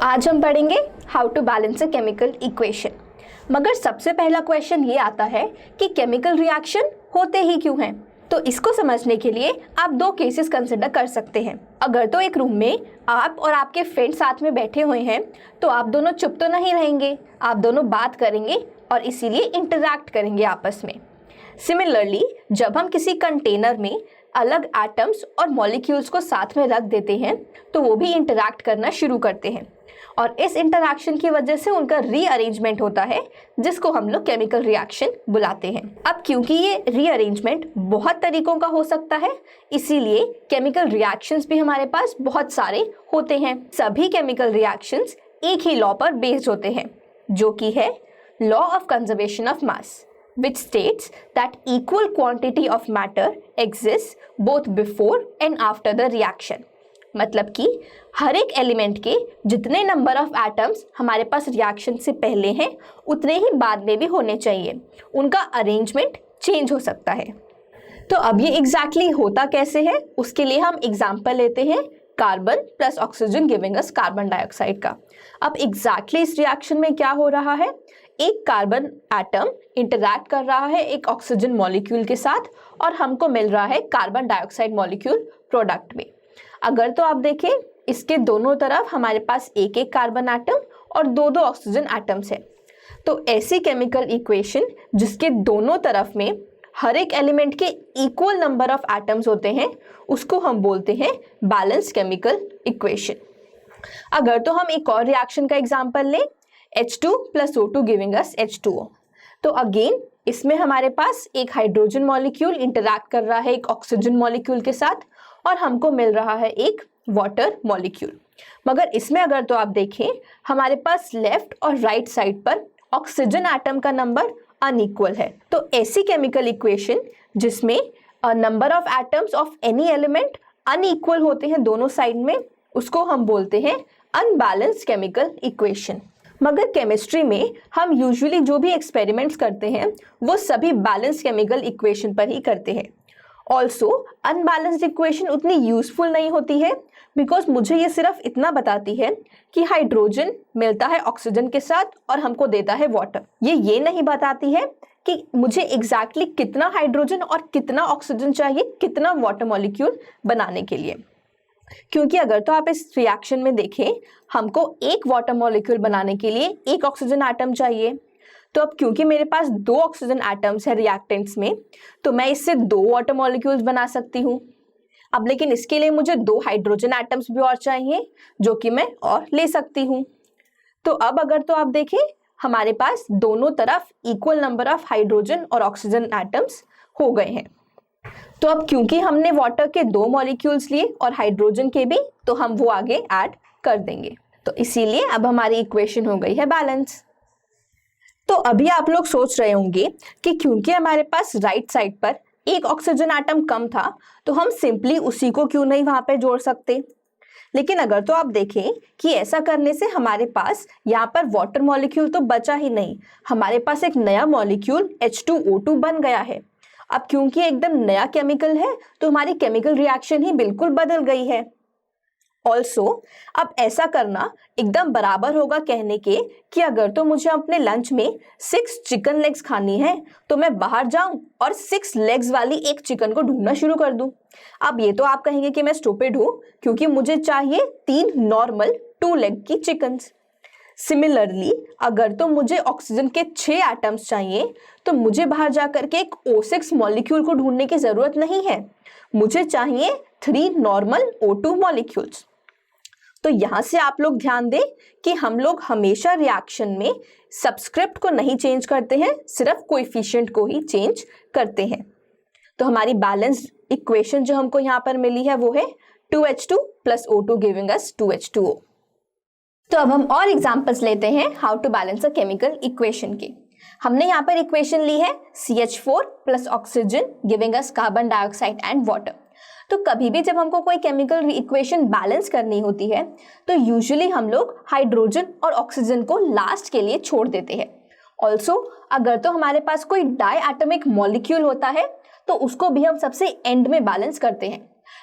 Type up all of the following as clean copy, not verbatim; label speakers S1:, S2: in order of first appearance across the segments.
S1: आज हम पढ़ेंगे how to balance a chemical equation. मगर सबसे पहला क्वेश्चन ये आता है कि केमिकल रिएक्शन होते ही क्यों हैं। तो इसको समझने के लिए आप दो केसेस कंसिडर कर सकते हैं। अगर तो एक रूम में आप और आपके फ्रेंड साथ में बैठे हुए हैं तो आप दोनों चुप तो नहीं रहेंगे, आप दोनों बात करेंगे और इसीलिए इंटरैक्ट करेंगे आपस में। सिमिलरली जब हम किसी कंटेनर में अलग एटम्स और मॉलिक्यूल्स को साथ में रख देते हैं तो वो भी इंटरैक्ट करना शुरू करते हैं और इस इंटरैक्शन की वजह से उनका रीअरेंजमेंट होता है जिसको हम लोग केमिकल रिएक्शन बुलाते हैं। अब क्योंकि ये रीअरेंजमेंट बहुत तरीकों का हो सकता है इसीलिए केमिकल रिएक्शंस भी हमारे पास बहुत सारे होते हैं। सभी केमिकल रिएक्शंस एक ही लॉ पर बेस्ड होते हैं जो कि है law of conservation of mass, which states that equal quantity of matter exists both before and after the reaction। मतलब कि हर एक एलिमेंट के जितने नंबर ऑफ एटम्स हमारे पास रिएक्शन से पहले हैं उतने ही बाद में भी होने चाहिए, उनका अरेंजमेंट चेंज हो सकता है। तो अब ये एग्जैक्टली होता कैसे है उसके लिए हम एग्जाम्पल लेते हैं carbon plus oxygen giving us carbon dioxide का। अब एग्जैक्टली इस रिएक्शन में क्या हो रहा है, एक कार्बन एटम इंटरैक्ट कर रहा है एक ऑक्सीजन मॉलिक्यूल के साथ और हमको मिल रहा है कार्बन डाइऑक्साइड मॉलिक्यूल प्रोडक्ट में। अगर तो आप देखें इसके दोनों तरफ हमारे पास एक एक कार्बन एटम और दो दो ऑक्सीजन एटम्स है। तो ऐसी केमिकल इक्वेशन जिसके दोनों तरफ में हर एक एलिमेंट के इक्वल नंबर ऑफ एटम्स होते हैं उसको हम बोलते हैं बैलेंस केमिकल इक्वेशन। अगर तो हम एक और रिएक्शन का एग्जांपल लें H2 plus O2 giving us H2O। तो अगेन इसमें हमारे पास एक हाइड्रोजन मॉलिक्यूल इंटरैक्ट कर रहा है एक ऑक्सीजन मॉलिक्यूल के साथ और हमको मिल रहा है एक वाटर मॉलिक्यूल। मगर इसमें अगर तो आप देखें हमारे पास लेफ्ट और राइट साइड पर ऑक्सीजन एटम का नंबर अनइक्वल है। तो ऐसी केमिकल इक्वेशन जिसमें number of atoms of any element unequal होते हैं दोनों साइड में उसको हम बोलते हैं अनबैलेंस्ड केमिकल इक्वेशन। मगर केमिस्ट्री में हम यूजुअली जो भी एक्सपेरिमेंट्स करते हैं वो सभी बैलेंस केमिकल इक्वेशन पर ही करते हैं। ऑल्सो अनबैलेंस्ड इक्वेशन उतनी यूजफुल नहीं होती है बिकॉज मुझे ये सिर्फ इतना बताती है कि हाइड्रोजन मिलता है ऑक्सीजन के साथ और हमको देता है वाटर। ये नहीं बताती है कि मुझे एग्जैक्टली कितना हाइड्रोजन और कितना ऑक्सीजन चाहिए कितना वाटर मॉलिक्यूल बनाने के लिए। क्योंकि अगर तो आप इस रिएक्शन में देखें हमको एक वाटर मॉलिक्यूल बनाने के लिए एक ऑक्सीजन एटम चाहिए। तो अब क्योंकि मेरे पास दो ऑक्सीजन एटम्स है रिएक्टेंट्स में तो मैं इससे दो वाटर मॉलिक्यूल्स बना सकती हूँ। अब लेकिन इसके लिए मुझे दो हाइड्रोजन एटम्स भी और चाहिए जो कि मैं और ले सकती हूँ। तो अब अगर तो आप देखें हमारे पास दोनों तरफ इक्वल नंबर ऑफ हाइड्रोजन और ऑक्सीजन एटम्स हो गए हैं। तो अब क्योंकि हमने वाटर के दो मॉलिक्यूल्स लिए और हाइड्रोजन के भी तो हम वो आगे ऐड कर देंगे। तो इसीलिए अब हमारी इक्वेशन हो गई है बैलेंस। तो अभी आप लोग सोच रहे होंगे कि क्योंकि हमारे पास राइट साइड पर एक ऑक्सीजन एटम कम था तो हम सिंपली उसी को क्यों नहीं वहां पे जोड़ सकते। लेकिन अगर तो आप देखें कि ऐसा करने से हमारे पास यहाँ पर वाटर मॉलिक्यूल तो बचा ही नहीं, हमारे पास एक नया मॉलिक्यूल H2O2 बन गया है। अब क्योंकि एकदम नया केमिकल है तो हमारी केमिकल रिएक्शन ही बिल्कुल बदल गई है। ऑल्सो अब ऐसा करना एकदम बराबर होगा कहने के कि अगर तो मुझे अपने लंच में 6 चिकन लेग्स खानी है तो मैं बाहर जाऊं और 6 लेग्स वाली एक चिकन को ढूंढना शुरू कर दूं। अब ये तो आप कहेंगे कि मैं स्टूपिड हूं क्योंकि मुझे चाहिए 3 नॉर्मल 2 लेग की चिकन्स। सिमिलरली अगर तो मुझे ऑक्सीजन के 6 एटम्स चाहिए तो मुझे बाहर जाकर के एक O6 मॉलिक्यूल को ढूंढने की जरूरत नहीं है, मुझे चाहिए 3 नॉर्मल O2 मॉलिक्यूल्स। तो यहां से आप लोग ध्यान दें कि हम लोग हमेशा रिएक्शन में सबस्क्रिप्ट को नहीं चेंज करते हैं, सिर्फ कोएफिशिएंट को ही चेंज करते हैं। तो हमारी बैलेंस्ड इक्वेशन जो हमको यहाँ पर मिली है वो है 2H2 plus O2 giving us 2H2O। तो अब हम और एग्जांपल्स लेते हैं how to balance a chemical equation के। हमने यहाँ पर इक्वेशन ली है CH4 plus oxygen giving us carbon dioxide and water. तो कभी भी जब हमको कोई केमिकल इक्वेशन बैलेंस करनी होती है तो यूजुअली हम लोग हाइड्रोजन और ऑक्सीजन को लास्ट के लिए छोड़ देते हैं। ऑल्सो अगर तो हमारे पास कोई डाई एटमिक मॉलिक्यूल होता है तो उसको भी हम सबसे एंड में बैलेंस करते हैं।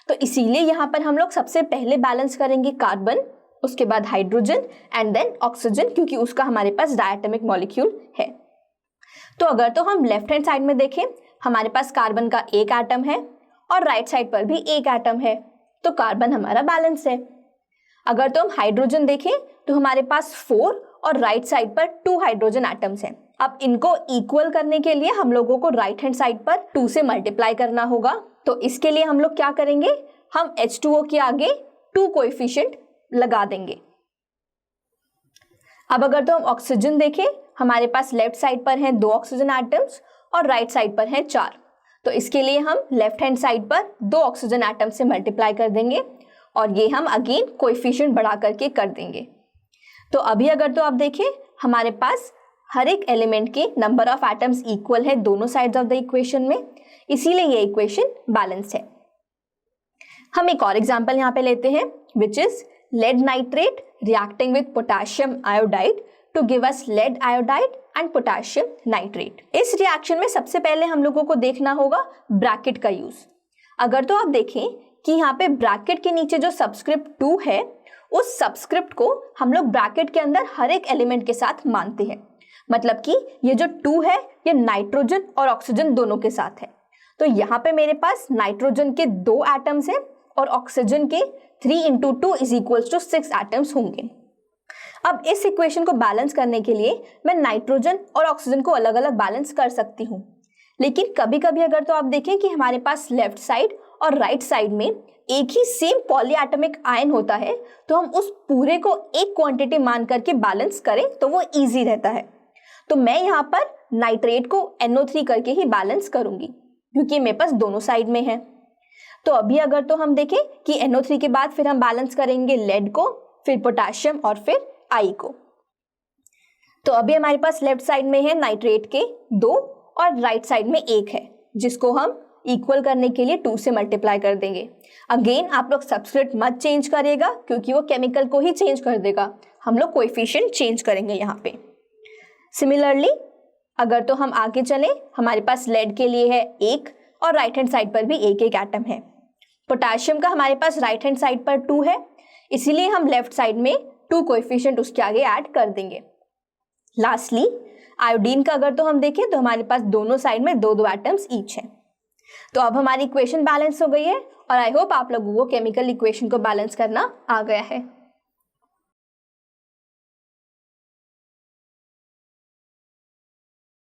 S1: तो इसीलिए यहाँ पर हम लोग सबसे पहले बैलेंस करेंगे कार्बन उसके बाद हाइड्रोजन एंड देन ऑक्सीजन, क्योंकि उसका हमारे पास डायटोमिक मॉलिक्यूल है। तो अगर तो हम लेफ्ट हैंड साइड में देखें, हमारे पास कार्बन का एक एटम है और राइट साइड पर भी एक एटम है, तो कार्बन हमारा बैलेंस है। अगर तो हम हाइड्रोजन देखें तो हमारे पास 4 और राइट साइड पर 2 हाइड्रोजन एटम्स हैं। अब इनको इक्वल करने के लिए हम लोगों को राइट हैंड साइड पर 2 से मल्टीप्लाई करना होगा। तो इसके लिए हम लोग क्या करेंगे, हम H2O के आगे 2 कोएफिशिएंट लगा देंगे। अब अगर तो हम ऑक्सीजन देखें, हमारे पास लेफ्ट साइड पर हैं 2 ऑक्सीजन एटम्स और राइट साइड पर हैं 4। तो इसके लिए हम लेफ्ट हैंड साइड पर 2 ऑक्सीजन एटम से मल्टीप्लाई कर देंगे और ये हम अगेन कोएफिशिएंट बढ़ा करके कर देंगे। तो अभी अगर तो आप देखें, हमारे पास हर एक एलिमेंट के नंबर ऑफ एटम्स इक्वल है दोनों साइड्स ऑफ द इक्वेशन में, इसीलिए ये इक्वेशन बैलेंस है। हम एक और एग्जांपल यहाँ पे लेते हैं, which is lead nitrate reacting with potassium iodide to give us lead iodide and potassium nitrate. इस रिएक्शन में सबसे पहले हम लोगों को देखना होगा ब्रैकेट का यूज। अगर तो आप देखें कि यहाँ पे ब्रैकेट के नीचे जो सबस्क्रिप्ट 2 है, उस सबस्क्रिप्ट को हम लोग ब्रैकेट के अंदर हर एक एलिमेंट के साथ मानते हैं। मतलब कि ये जो 2 है ये नाइट्रोजन और ऑक्सीजन दोनों के साथ है। तो यहाँ पे मेरे पास नाइट्रोजन के 2 एटम्स हैं और ऑक्सीजन के 3 × 2 = 6 एटम्स होंगे। अब इस इक्वेशन को बैलेंस करने के लिए मैं नाइट्रोजन और ऑक्सीजन को अलग अलग बैलेंस कर सकती हूँ, लेकिन कभी कभी अगर तो आप देखें कि हमारे पास लेफ्ट साइड और राइट साइड में एक ही सेम पॉलीएटॉमिक आयन होता है, तो हम उस पूरे को एक क्वांटिटी मान करके बैलेंस करें तो वो इजी रहता है। तो मैं यहाँ पर नाइट्रेट को NO3 करके ही बैलेंस करूंगी, क्योंकि मेरे पास दोनों साइड में है। तो अभी अगर तो हम देखें कि NO3 के बाद फिर हम बैलेंस करेंगे लेड को, फिर पोटेशियम और फिर आई को। तो अभी हमारे पास लेफ्ट साइड में है नाइट्रेट के 2 और राइट साइड में 1 है, जिसको हम इक्वल करने के लिए 2 से मल्टीप्लाई कर देंगे। अगेन आप लोग सबस्क्रिप्ट मत चेंज करिएगा, क्योंकि वो केमिकल को ही चेंज कर देगा। हम लोग कोएफिशिएंट चेंज करेंगे यहाँ पे। सिमिलरली अगर तो हम आगे चलें, हमारे पास लेड के लिए है 1 और राइट हैंड साइड पर भी 1 एटम है। पोटेशियम का हमारे पास राइट हैंड साइड पर 2 है, इसीलिए हम लेफ्ट साइड में 2 कोएफिशिएंट उसके आगे ऐड कर देंगे। लास्टली आयोडीन का अगर तो हम देखें तो हमारे पास दोनों साइड में 2 एटम्स ईच हैं। तो अब हमारी इक्वेशन बैलेंस हो गई है और आई होप आप लोगों को केमिकल इक्वेशन को बैलेंस करना आ गया है।